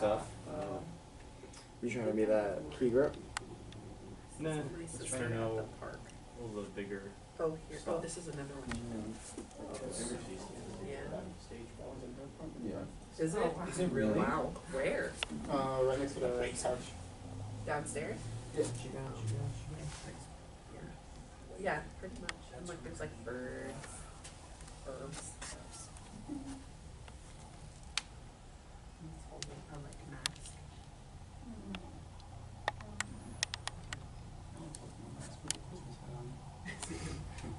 stuff. You trying to be that key grip? Nah, just trying to know a little bit bigger. Oh, here. Oh, this is another one. Yeah. Is it? Is it really? Wow. Where? Right next to the couch. Downstairs? Yeah. Yeah, pretty much. And like there's like birds, herbs. He's holding a like mask.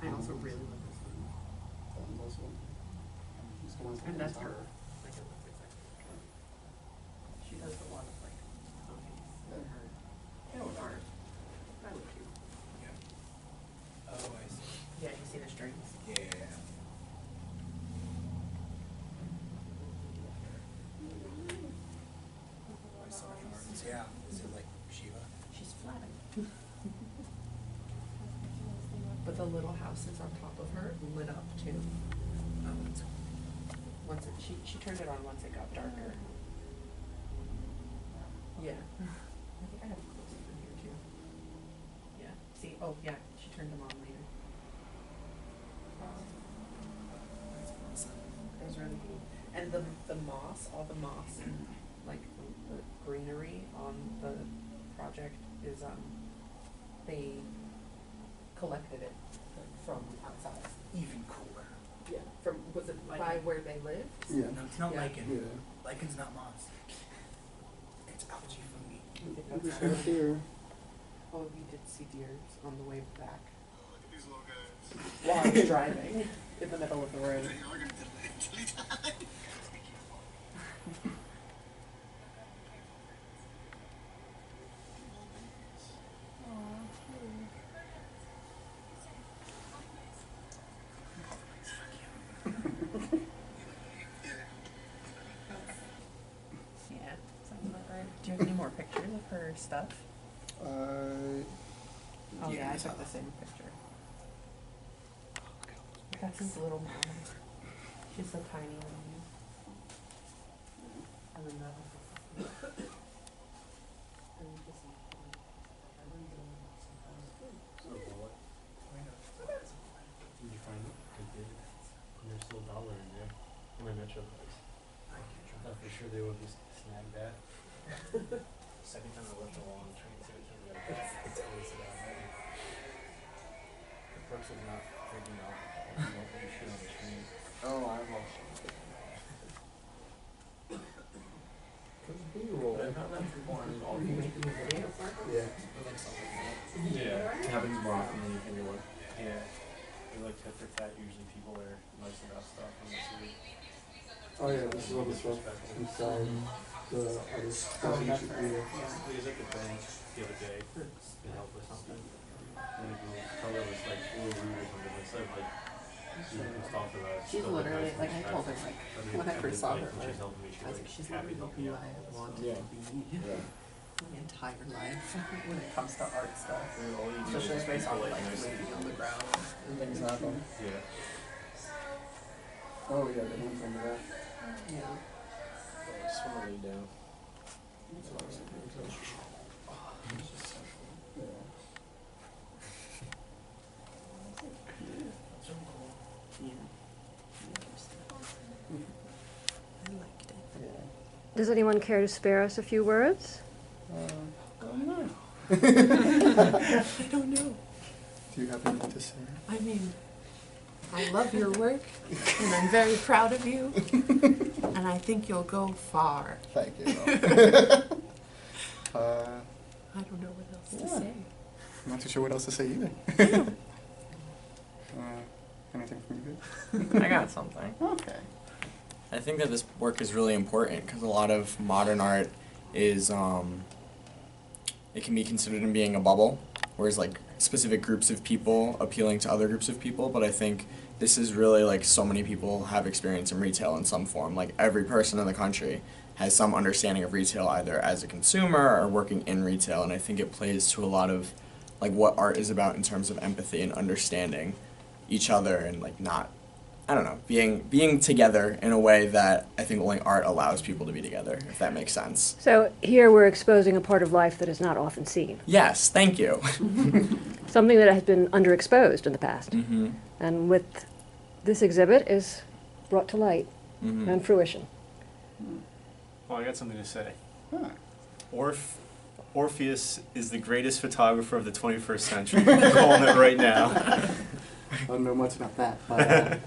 I also really love this one. And that's her. Like it looks exactly like her. She does a lot of like comics in her art. That would cute. Oh, I see. Yeah, you see the strings? Yeah. I saw arms. Yeah. Is it like Shiva? She's flattered. But the little houses on top of her lit up too. Once it, she turned it on once it got darker. Yeah. I think I have a close up in here too. Yeah. See, oh yeah, she turned them on later. That was really cool. And the moss, all the moss, like the greenery on the project is they collected it from outside. Even cooler. Yeah. From was it Lichen. by where they lived? Yeah. No, it's not Yeah. lichen. Yeah. Lichen's not moss. It's algae fungi. We should have here. Oh, we did see deers on the way back Look at these little guys. while I was driving in the middle of the road. You're gonna eventually die. Yeah, something like that. Do you have any more pictures of her stuff? Oh yeah, I took the same picture. That's his little mom. She's so tiny on you. And then that was Did you find it? I did. And there's still $1 in there. In my Metro place. I thought for sure they would just snag that. Second time I left along the train station, we got it's always about that. The person not freaking out. You don't do shit on the train. Oh, I will. B-roll. But I'm not like one. Are you making a video for her? Yeah. Yeah. It happens more often than you think it would. Yeah. They're like tit for tat, usually people are nice about stuff on the street. Oh yeah, this is all the stuff inside the artist. Oh, that's Yeah. right. Yeah. We was at the bank the other day to help with something. And the girl told her it was like a little rude or something. Instead of like being pissed off about it. She's literally, like I told her, like, when I first saw her, When she's helping me, I was like, she's literally who I wanted Yeah. to be Yeah. my entire life when it comes to art stuff. all you do Especially is based people on like like nice living people. on the ground. And things happen. Yeah. Oh yeah, they went from that. Yeah. I just want to lay down. Yeah. I liked it. Yeah. Does anyone care to spare us a few words? I don't know. I don't know. Do you have anything to say? I mean, I love your work, and I'm very proud of you, and I think you'll go far. Thank you. I don't know what else to Yeah. say. I'm not too sure what else to say either. Anything from you guys? I got something. Okay. I think that this work is really important because a lot of modern art is, it can be considered in being a bubble, whereas like specific groups of people appealing to other groups of people, but I think this is really like so many people have experience in retail in some form. Like every person in the country has some understanding of retail either as a consumer or working in retail, and I think it plays to a lot of like what art is about in terms of empathy and understanding each other and like not I don't know, being together in a way that I think only art allows people to be together, if that makes sense. So here we're exposing a part of life that is not often seen. Yes, thank you. Something that has been underexposed in the past. Mm-hmm. And with this exhibit is brought to light Mm-hmm. and fruition. Well, I got something to say. Huh. Orpheus is the greatest photographer of the 21st century. I'm calling it right now. I don't know much about that, but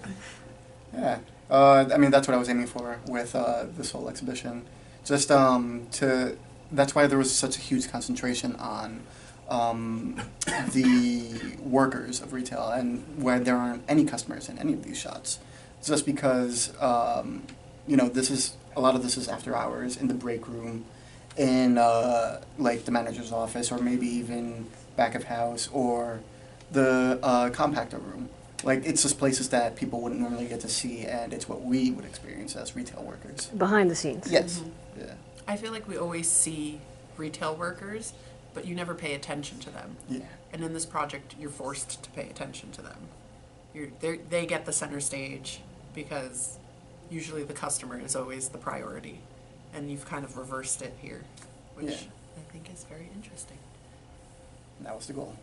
yeah. I mean, that's what I was aiming for with this whole exhibition. Just that's why there was such a huge concentration on the workers of retail and where there aren't any customers in any of these shots. Just because, a lot of this is after hours in the break room, in like the manager's office, or maybe even back of house, or the compactor room. Like, it's just places that people wouldn't normally get to see, and it's what we would experience as retail workers. Behind the scenes. Yes. Mhm. Yeah. I feel like we always see retail workers, but you never pay attention to them. Yeah. And in this project, you're forced to pay attention to them. They get the center stage because usually the customer is always the priority. And you've kind of reversed it here, which Yeah. I think is very interesting. That was the goal.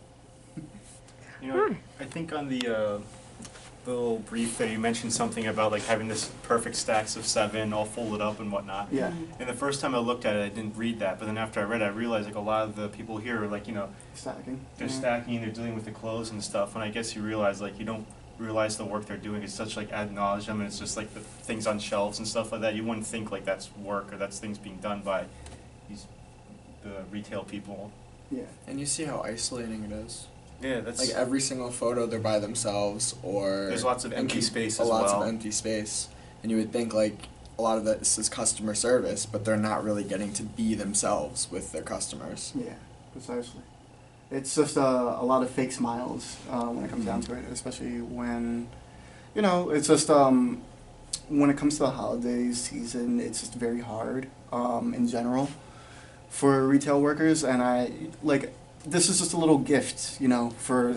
You know, Hi. I think on the little brief there, you mentioned something about like having this perfect stacks of 7 all folded up and whatnot. Yeah. And the first time I looked at it, I didn't read that. But then after I read it, I realized like a lot of the people here are like, Stacking. they're Yeah. stacking, they're dealing with the clothes and stuff. And I guess you realize like you don't realize the work they're doing. It's such like ad nauseum, and it's just like the things on shelves and stuff like that. You wouldn't think like that's work or that's things being done by the retail people. Yeah. And you see how isolating it is. Yeah, that's Like every single photo, they're by themselves, or There's lots of and empty keep space a as lots well. of empty space, and you would think like a lot of this is customer service, but they're not really getting to be themselves with their customers. Yeah, precisely. It's just a lot of fake smiles when it comes down to it, especially when, it's just when it comes to the holiday season, it's just very hard in general for retail workers. And this is just a little gift, for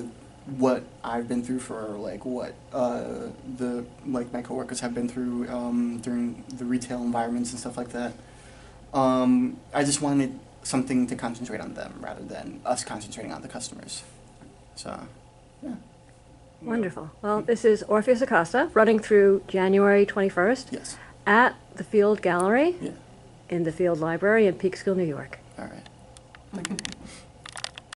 what I've been through, for like what my coworkers have been through during the retail environments and stuff like that. I just wanted something to concentrate on them rather than us concentrating on the customers. So, yeah. Wonderful. Well, this is Orpheus Acosta running through January 21st Yes. at the Field Gallery Yeah. in the Field Library in Peekskill, New York. All right.